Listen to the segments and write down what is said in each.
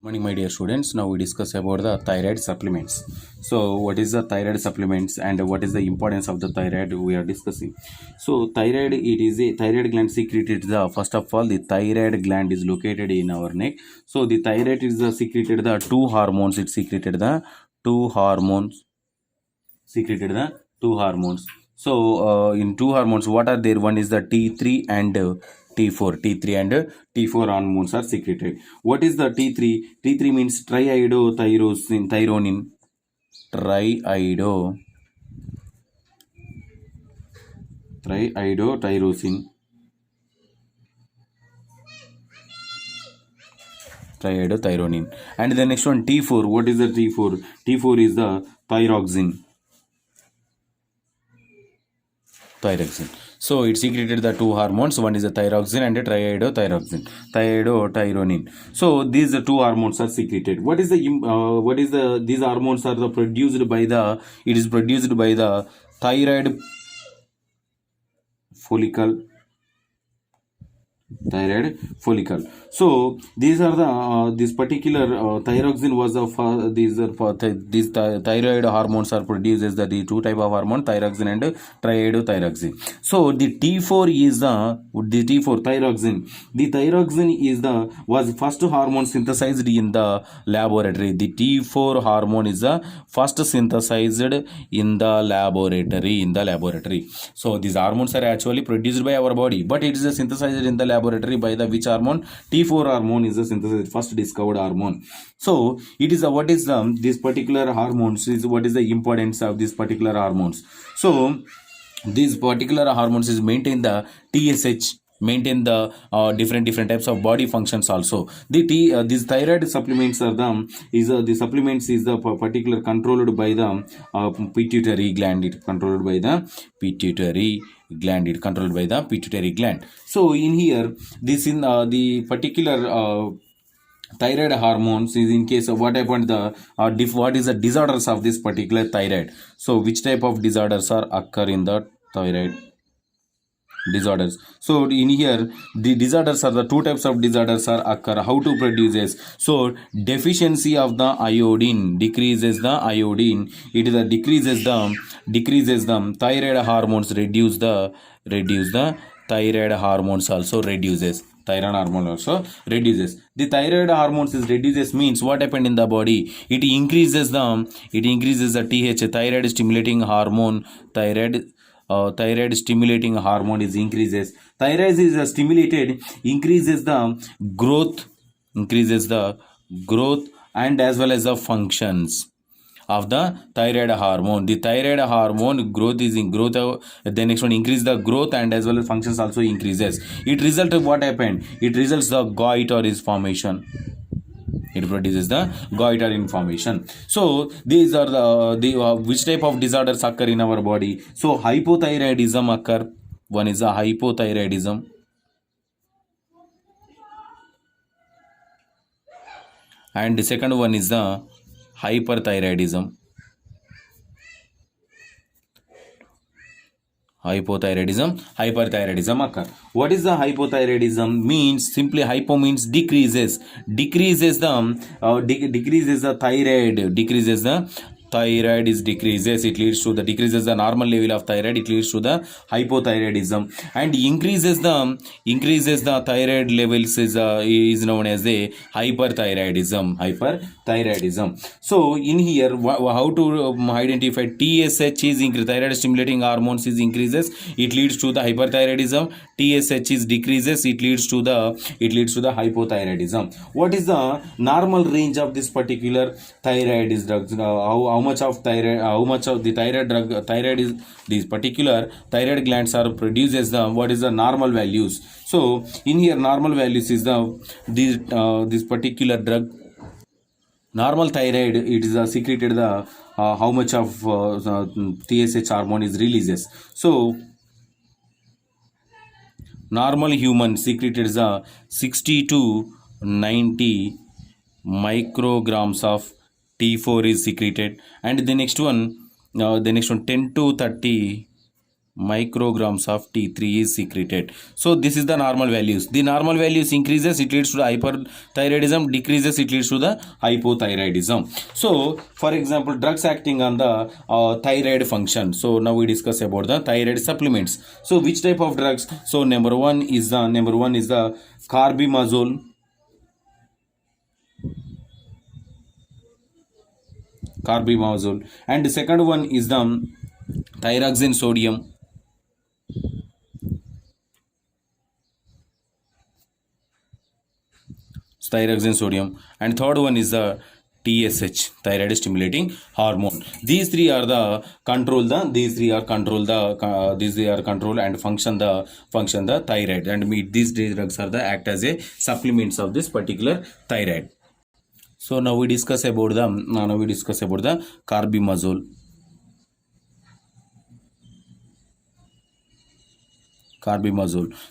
Morning, my dear students. Now we discuss about the thyroid supplements. So what is the thyroid supplements and what is the importance of the thyroid we are discussing. So thyroid, it is a thyroid gland secreted. The first of all, the thyroid gland is located in our neck. So the thyroid is the secreted the two hormones. It secreted the two hormones. So in two hormones, what are there? One is the T3 and T4. T3 and T4 hormones are secreted. What is the T3? T3 means triiodothyronin. Triiodothyrosin. Triiodothyronin. And the next one, T4. What is the T4? T4 is the thyroxine. So it secreted the two hormones. One is the thyroxine and the triiodothyronin. So these two hormones are secreted. These hormones are produced by the thyroid follicle. So these are the this particular thyroxine was these thyroid hormones are produced as the two type of hormone, thyroxine and triiodothyroxine. So the T4 is the T4 thyroxine. The thyroxine is was first hormone synthesized in the laboratory. The T4 hormone is the first synthesized in the laboratory. So these hormones are actually produced by our body, but it is synthesized in the laboratory by the which hormone? T4 hormone is the synthesized first discovered hormone. So it is what is this particular hormones is what is the importance of these particular hormones. So these particular hormones is maintain the TSH, maintain the different types of body functions also. These thyroid supplements are the supplements is the particular controlled by the pituitary gland. It controlled by the pituitary gland. So in here, this in the particular thyroid hormones is in case of what happened what is the disorders of this particular thyroid. So which type of disorders are occur in the thyroid disorders. So in here, the disorders are the two types of disorders are occur. How to produce this? So deficiency of the iodine decreases the iodine. It is a decreases the thyroid hormones, reduce the thyroid hormones also reduces. Thyroid hormone also reduces. The thyroid hormones is reduces means what happened in the body? It increases the TH, thyroid stimulating hormone. Thyroid stimulating hormone is increases. Thyroid is stimulated, increases the growth and as well as the functions of the thyroid hormone. The thyroid hormone growth is in growth. The next one, increase the growth and as well as functions also increases. It results of what happened? It results the goiter is formation. It produces the goiter information. So these are the which type of disorders occur in our body. So hypothyroidism occur. One is a hypothyroidism, and the second one is the hyperthyroidism. Hyperthyroidism occur. What is the hypothyroidism? Means simply hypo means decreases the thyroid is decreases. It leads to the decreases the normal level of thyroid. It leads to the hypothyroidism, and increases the thyroid levels is known as the hyperthyroidism. So in here, how to identify? TSH is increased, thyroid stimulating hormones is increases. It leads to the hyperthyroidism. TSH is decreases. It leads to the hypothyroidism. What is the normal range of this particular thyroid is drugs? How much of the thyroid is these particular thyroid glands are produces what is the normal values? So in here, normal values is this particular drug. Normal thyroid, it is secreted how much of TSH hormone is releases. So normal human secreted 60 to 90 micrograms of T4 is secreted, and the next one 10 to 30 micrograms of T3 is secreted. So this is the normal values. The normal values increases, it leads to the hyperthyroidism, decreases, it leads to the hypothyroidism. So for example, drugs acting on the thyroid function. So now we discuss about the thyroid supplements. So which type of drugs? So number one is the carbimazole. And the second one is the thyroxine sodium. And third one is the TSH, thyroid stimulating hormone. These three are control and function the thyroid, and these drugs are the act as a supplements of this particular thyroid. So now we discuss about the carbimazole.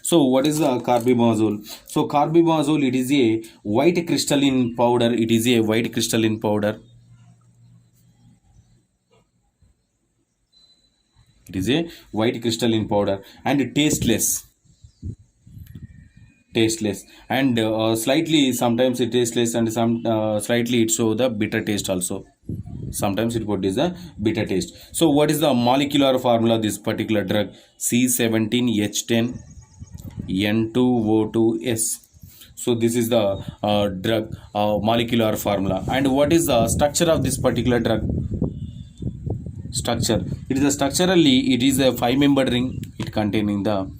So what is the carbimazole? So carbimazole, it is a white crystalline powder. It is a white crystalline powder. And tasteless. And slightly, sometimes it tasteless, and some slightly it show the bitter taste also. Sometimes it produces a bitter taste. So what is the molecular formula of this particular drug? C17H10 N2O2S. So this is the drug molecular formula. And what is the structure of this particular drug? Structure. It is a structurally, it is a 5-membered ring. It containing the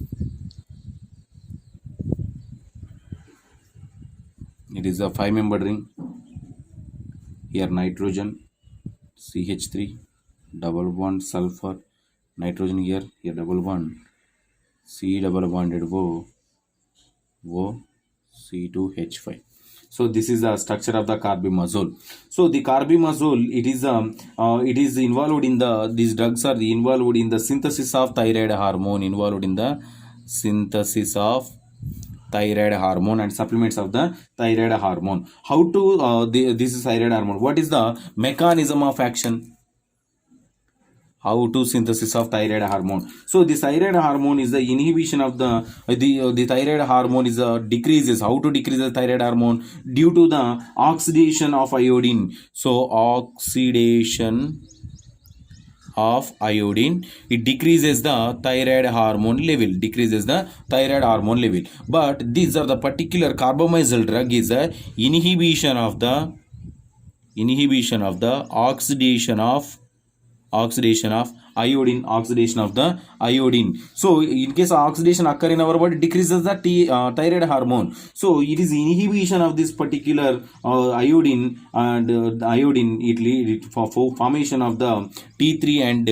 a 5-membered ring. Here nitrogen, CH3, double bond sulfur, nitrogen here double bond, C double bonded O, C2H5. So this is the structure of the carbimazole. So the carbimazole, it is involved in these drugs are involved in the synthesis of thyroid hormone, and supplements of the thyroid hormone. How to this is thyroid hormone? What is the mechanism of action? How to synthesis of thyroid hormone? So the thyroid hormone is the inhibition of the thyroid hormone is decreases. How to decrease the thyroid hormone? Due to the oxidation of iodine. So oxidation of iodine, it decreases the thyroid hormone level. But these are the particular carbimazole drug is a inhibition of the oxidation of iodine. So in case of oxidation occur in our body, decreases the thyroid hormone. So it is inhibition of this particular iodine, and it leads for formation of the T3 and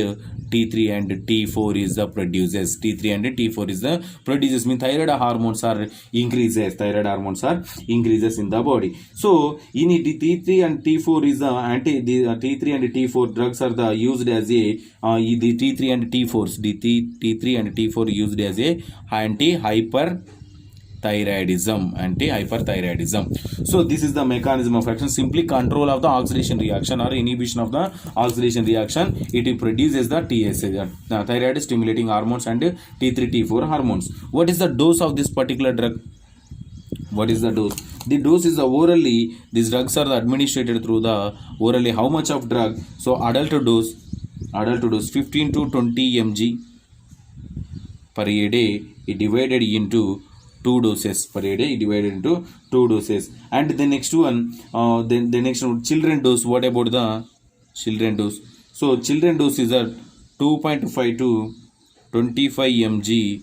T4 is the produces. Mean thyroid hormones are increases. In the body. So in the T3 and T4 is the T3 and T4 drugs are the used as a the T3 and T4s. T3 and T4 used as a anti-hyperthyroidism. So this is the mechanism of action. Simply control of the oxidation reaction or inhibition of the oxidation reaction. It produces the TSH, thyroid stimulating hormones, and T3 T4 hormones. What is the dose of this particular drug? The dose is orally. These drugs are administered through the orally. How much of drug? So adult dose 15 to 20 mg per a day is divided into 2 doses per a day, and the next one, children dose. What about the children dose? So children dose is a 2.5 to 25 mg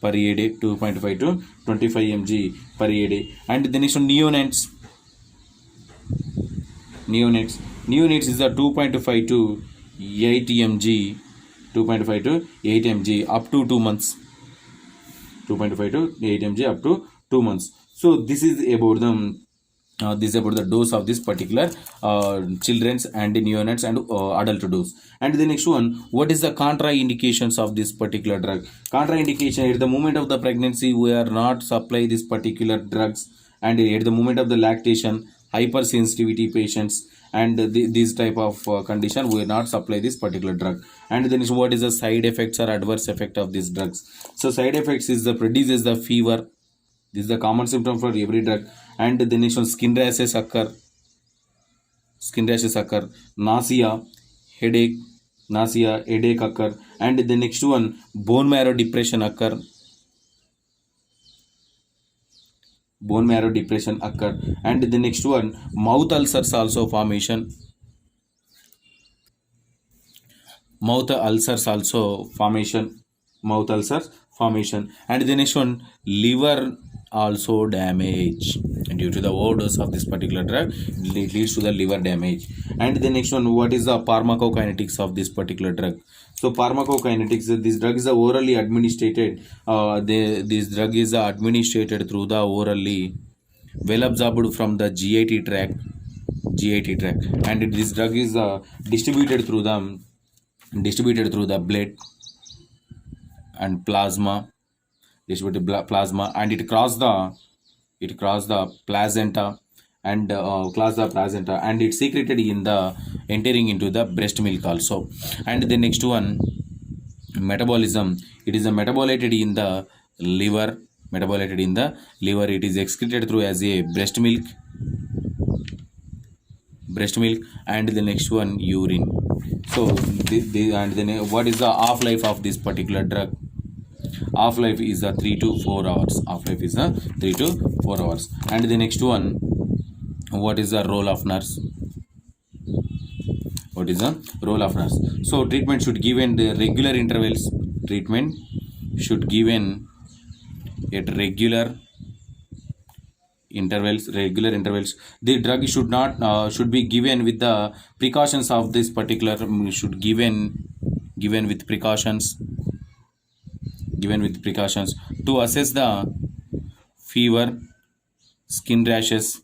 per a day, 2.5 to 25 mg per a day. And the next one, neonates is a 2.5 to 8 mg, up to 2 months. 2.5 to 8 mg up to 2 months. So this is about the dose of this particular children's and neonates and adult dose. And the next one, what is the contraindications of this particular drug? Contraindication: at the moment of the pregnancy, we are not supply this particular drugs, and at the moment of the lactation, hypersensitivity patients, and these type of condition will not supply this particular drug. And then what is the side effects or adverse effect of these drugs? So side effects is the produces the fever. This is the common symptom for every drug. And the next one, skin rashes occur, nausea, headache, headache occur. And the next one, bone marrow depression occur, and the next one, mouth ulcers also formation, mouth ulcers also formation mouth ulcers formation. And the next one, liver also damage due to the overdose of this particular drug. It leads to the liver damage. And the next one, what is the pharmacokinetics of this particular drug? So pharmacokinetics, this drug is orally administered. This drug is administered through the orally, well absorbed from the GIT tract, and this drug is distributed through the blood and plasma, and it cross the placenta, and and it's secreted in the entering into the breast milk also. And the next one, metabolism, it is metabolated in the liver, it is excreted through as a breast milk. And the next one, urine. So and then what is the half life of this particular drug? Half life is 3 to 4 hours. And the next one, what is the role of nurse? So treatment should given the regular intervals. At regular intervals. The drug should be given with the precautions of this particular, should given with precautions to assess the fever, skin rashes,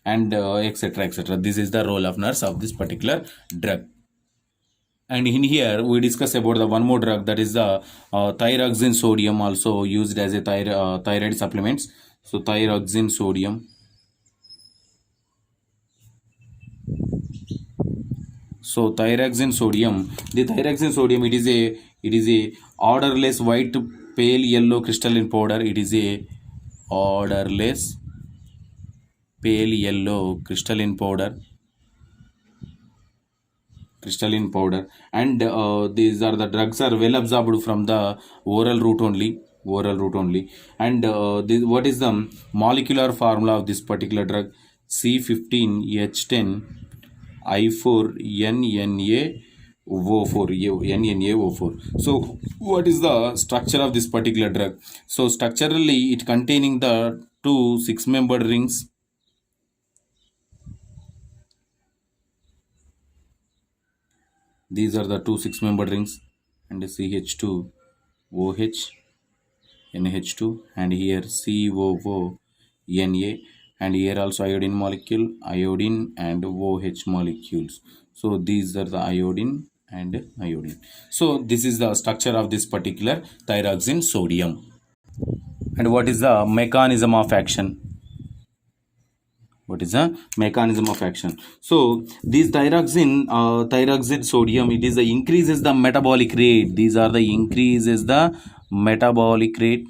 and etc. This is the role of nurse of this particular drug. And in here we discuss about the one more drug, that is the thyroxine sodium, also used as a thyroid supplements. So thyroxine sodium. The thyroxine sodium, it is a odorless white pale yellow crystalline powder. It is a odorless pale yellow crystalline powder. And these are the drugs are well absorbed from the oral route only. And what is the molecular formula of this particular drug? C15H10 I4NNaO4. So what is the structure of this particular drug? So structurally, it containing the 2 6-membered rings. These are the 2 6-membered rings, and CH2 OH NH2, and here COO Na, and here also iodine molecule, iodine and OH molecules. So these are the iodine and iodine. So this is the structure of this particular thyroxine sodium. And what is the mechanism of action? So this thyroxine sodium, it is the increases the metabolic rate. These are the increases the metabolic rate.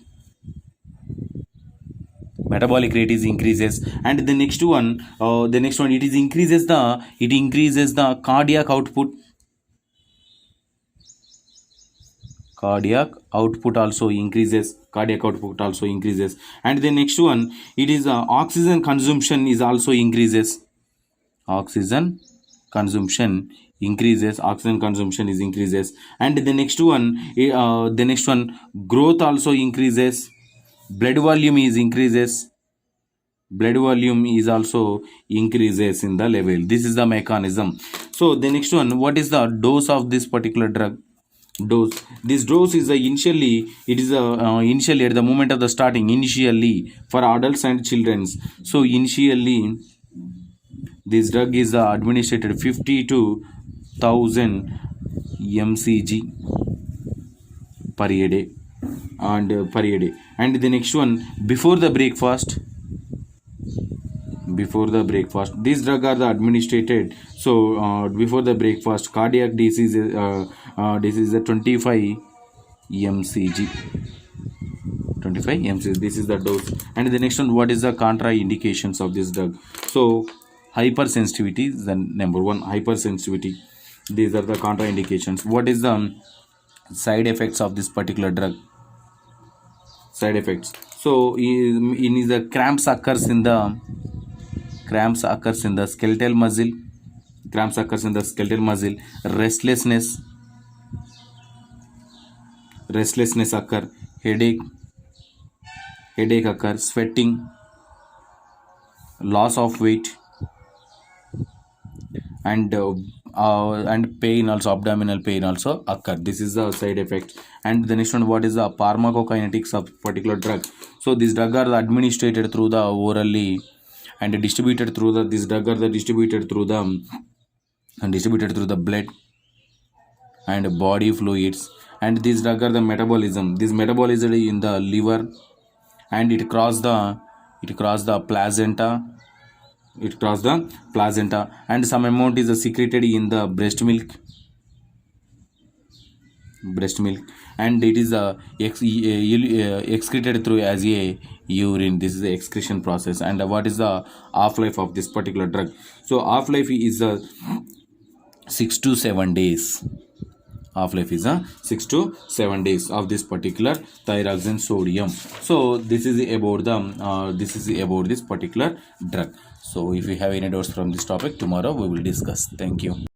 Metabolic rate is increases. And the next one, it increases the cardiac output. Cardiac output also increases. And the next one, it is oxygen consumption is also increases. Oxygen consumption is increases. And the next one, growth also increases. Blood volume is increases. Blood volume is also increases in the level. This is the mechanism. So the next one, what is the dose of this particular drug? This dose is initially at the moment of the starting, initially for adults and children. So initially this drug is administered 50 to 1000 mcg per day. And the next one, before the breakfast before the breakfast. These drugs are the administered. So before the breakfast, cardiac disease is a 25 mcg. 25 mcg. This is the dose. And the next one, what is the contraindications of this drug? So hypersensitivity is the number one. Hypersensitivity. These are the contraindications. What is the side effects of this particular drug? Side effects. So in the cramps occurs in the skeletal muscle. Cramps occurs in the skeletal muscle. Restlessness occur. Headache occur. Sweating, loss of weight, and pain also, abdominal pain also occur. This is the side effect. And the next one, what is the pharmacokinetics of particular drug? So these drugs are administered through the orally and distributed through the distributed through the blood and body fluids. And these drugs are the metabolism. This metabolism in the liver, and it cross the placenta. And some amount is secreted in the breast milk, and it is excreted through as a urine. This is the excretion process. And what is the half-life of this particular drug? So half-life is 6 to 7 days. Half-life is 6 to 7 days of this particular thyroxine sodium. So this is about this particular drug. So if you have any doubts from this topic, tomorrow we will discuss. Thank you.